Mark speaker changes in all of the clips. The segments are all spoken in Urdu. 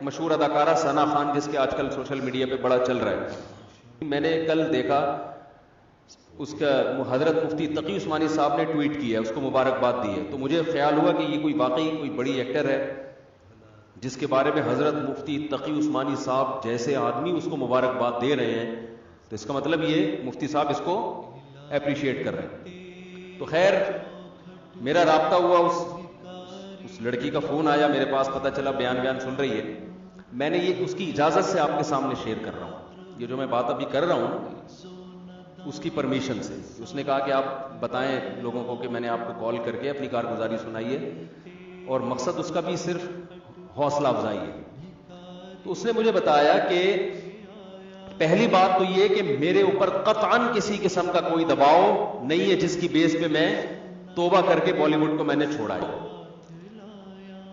Speaker 1: مشہور اداکارہ ثنا خان، جس کے آج کل سوشل میڈیا پہ بڑا چل رہا ہے، میں نے کل دیکھا اس کا حضرت مفتی تقی عثمانی صاحب نے ٹویٹ کیا ہے، اس کو مبارکباد دی ہے. تو مجھے خیال ہوا کہ یہ کوئی واقعی کوئی بڑی ایکٹر ہے جس کے بارے میں حضرت مفتی تقی عثمانی صاحب جیسے آدمی اس کو مبارکباد دے رہے ہیں، تو اس کا مطلب یہ مفتی صاحب اس کو اپریشیٹ کر رہے ہیں. تو خیر میرا رابطہ ہوا، اس لڑکی کا فون آیا میرے پاس، پتہ چلا بیان سن رہی ہے. میں نے یہ اس کی اجازت سے آپ کے سامنے شیئر کر رہا ہوں. یہ جو میں بات ابھی کر رہا ہوں اس کی پرمیشن سے. اس نے کہا کہ آپ بتائیں لوگوں کو کہ میں نے آپ کو کال کر کے اپنی کارگزاری سنائی ہے، اور مقصد اس کا بھی صرف حوصلہ افزائی ہے. تو اس نے مجھے بتایا کہ پہلی بات تو یہ کہ میرے اوپر قطعاً کسی قسم کا کوئی دباؤ نہیں ہے جس کی بیس پہ میں توبہ کر کے بالی ووڈ کو میں نے چھوڑا ہے.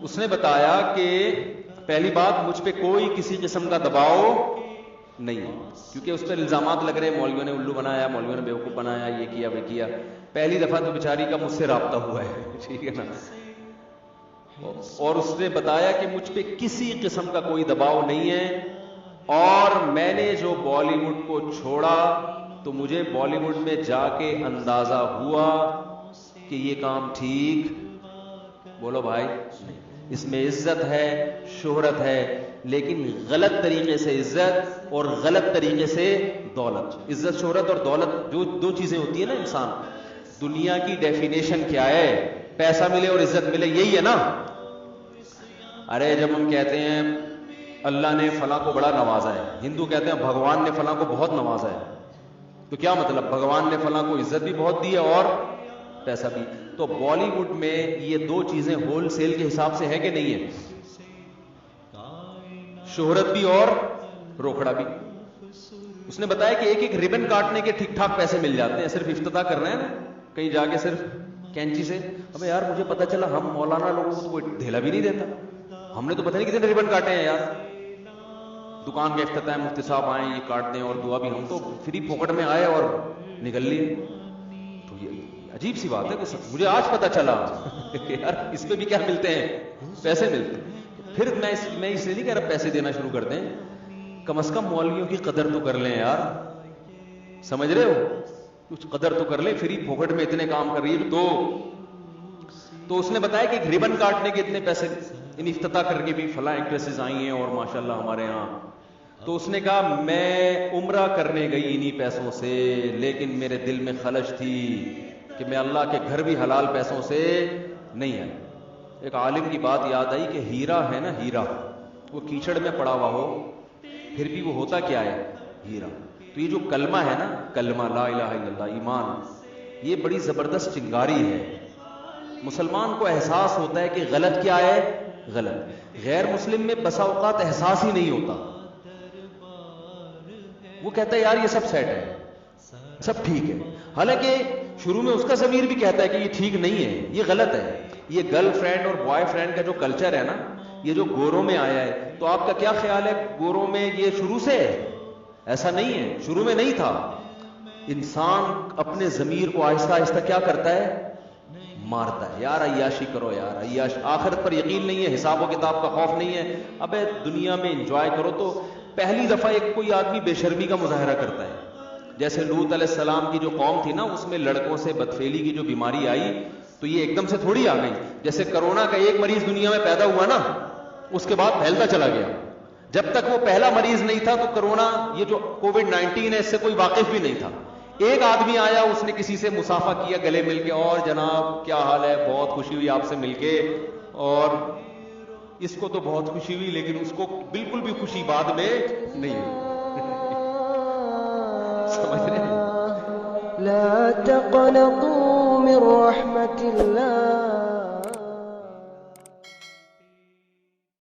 Speaker 1: اس نے بتایا کہ پہلی بات مجھ پہ کوئی کسی قسم کا دباؤ نہیں ہے، کیونکہ اس پہ الزامات لگ رہے ہیں، مولویوں نے الو بنایا، مولویوں نے بیوقوف بنایا، یہ کیا وہ کیا. پہلی دفعہ تو بیچاری کا مجھ سے رابطہ ہوا ہے، ٹھیک ہے نا. اور اس نے بتایا کہ مجھ پہ کسی قسم کا کوئی دباؤ نہیں ہے، اور میں نے جو بالی ووڈ کو چھوڑا تو مجھے بالی ووڈ میں جا کے اندازہ ہوا کہ یہ کام ٹھیک، بولو بھائی، اس میں عزت ہے، شہرت ہے، لیکن غلط طریقے سے عزت اور غلط طریقے سے دولت. عزت شہرت اور دولت جو دو چیزیں ہوتی ہیں نا، انسان دنیا کی ڈیفینیشن کیا ہے؟ پیسہ ملے اور عزت ملے، یہی ہے نا. ارے جب ہم کہتے ہیں اللہ نے فلاں کو بڑا نوازا ہے، ہندو کہتے ہیں بھگوان نے فلاں کو بہت نوازا ہے، تو کیا مطلب؟ بھگوان نے فلاں کو عزت بھی بہت دی ہے اور پیسہ بھی. تو بالی ووڈ میں یہ دو چیزیں ہول سیل کے حساب سے ہے کہ نہیں ہے؟ شہرت بھی اور روکڑا بھی. اس نے بتایا کہ ایک ایک ریبن کاٹنے کے ٹھیک ٹھاک پیسے مل جاتے ہیں، صرف افتتاح کر رہے ہیں نا کہیں جا کے صرف کینچی سے. ابے یار مجھے پتا چلا ہم مولانا لوگوں کو تو کوئی دھیلا بھی نہیں دیتا، ہم نے تو پتہ نہیں کتنے ریبن کاٹے ہیں یار. دکان کے افتتاح مفتی صاحب آئیں یہ کاٹ دیں اور دعا بھی، ہم تو فری پھوکٹ میں آئے اور نکل لیے. تو یہ عجیب سی بات ہے کہ مجھے آج پتا چلا یار اس پہ بھی کیا ملتے ہیں؟ پیسے ملتے ہیں. پھر میں اس لیے نہیں کہہ رہا پیسے دینا شروع کر دیں، کم از کم مولویوں کی قدر تو کر لیں یار، سمجھ رہے ہو؟ کچھ قدر تو کر لیں، فری پھوکٹ میں اتنے کام کر رہی ہے تو اس نے بتایا کہ ایک ریبن کاٹنے کے اتنے پیسے، ان افتتاح کر کے بھی فلاں ایکٹریسز آئی ہیں اور ماشاءاللہ ہمارے ہاں. تو اس نے کہا میں عمرہ کرنے گئی انہی پیسوں سے، لیکن میرے دل میں خلش تھی کہ میں اللہ کے گھر بھی حلال پیسوں سے نہیں آئی. ایک عالم کی بات یاد آئی کہ ہیرا ہے نا، ہیرا وہ کیچڑ میں پڑا ہوا ہو پھر بھی وہ ہوتا کیا ہے؟ ہیرا. تو یہ جو کلمہ ہے نا، کلمہ لا الہ الا اللہ، ایمان، یہ بڑی زبردست چنگاری ہے. مسلمان کو احساس ہوتا ہے کہ غلط کیا ہے، غلط. غیر مسلم میں بسا اوقات احساس ہی نہیں ہوتا، وہ کہتا ہے یار یہ سب سیٹ ہے، سب ٹھیک ہے، حالانکہ شروع میں اس کا ضمیر بھی کہتا ہے کہ یہ ٹھیک نہیں ہے، یہ غلط ہے. یہ گرل فرینڈ اور بوائے فرینڈ کا جو کلچر ہے نا، یہ جو گوروں میں آیا ہے، تو آپ کا کیا خیال ہے گوروں میں یہ شروع سے ہے؟ ایسا نہیں ہے، شروع میں نہیں تھا. انسان اپنے ضمیر کو آہستہ آہستہ کیا کرتا ہے؟ مارتا ہے. یار عیاشی کرو یار، عیاش، آخرت پر یقین نہیں ہے، حساب و کتاب کا خوف نہیں ہے، ابے دنیا میں انجوائے کرو. تو پہلی دفعہ ایک کوئی آدمی بے شرمی کا مظاہرہ کرتا ہے. جیسے لوط علیہ السلام کی جو قوم تھی نا، اس میں لڑکوں سے بدفعلی کی جو بیماری آئی تو یہ ایک دم سے تھوڑی آ گئی. جیسے کرونا کا ایک مریض دنیا میں پیدا ہوا نا، اس کے بعد پھیلتا چلا گیا. جب تک وہ پہلا مریض نہیں تھا تو کرونا، یہ جو کووڈ-19 ہے، اس سے کوئی واقف بھی نہیں تھا. ایک آدمی آیا، اس نے کسی سے مصافحہ کیا گلے مل کے، اور جناب کیا حال ہے، بہت خوشی ہوئی آپ سے مل کے. اور اس کو تو بہت خوشی ہوئی، لیکن اس کو بالکل بھی خوشی بعد میں نہیں ہوئی. سمجھ رہے ہیں؟
Speaker 2: لا تقنطوا من رحمت اللہ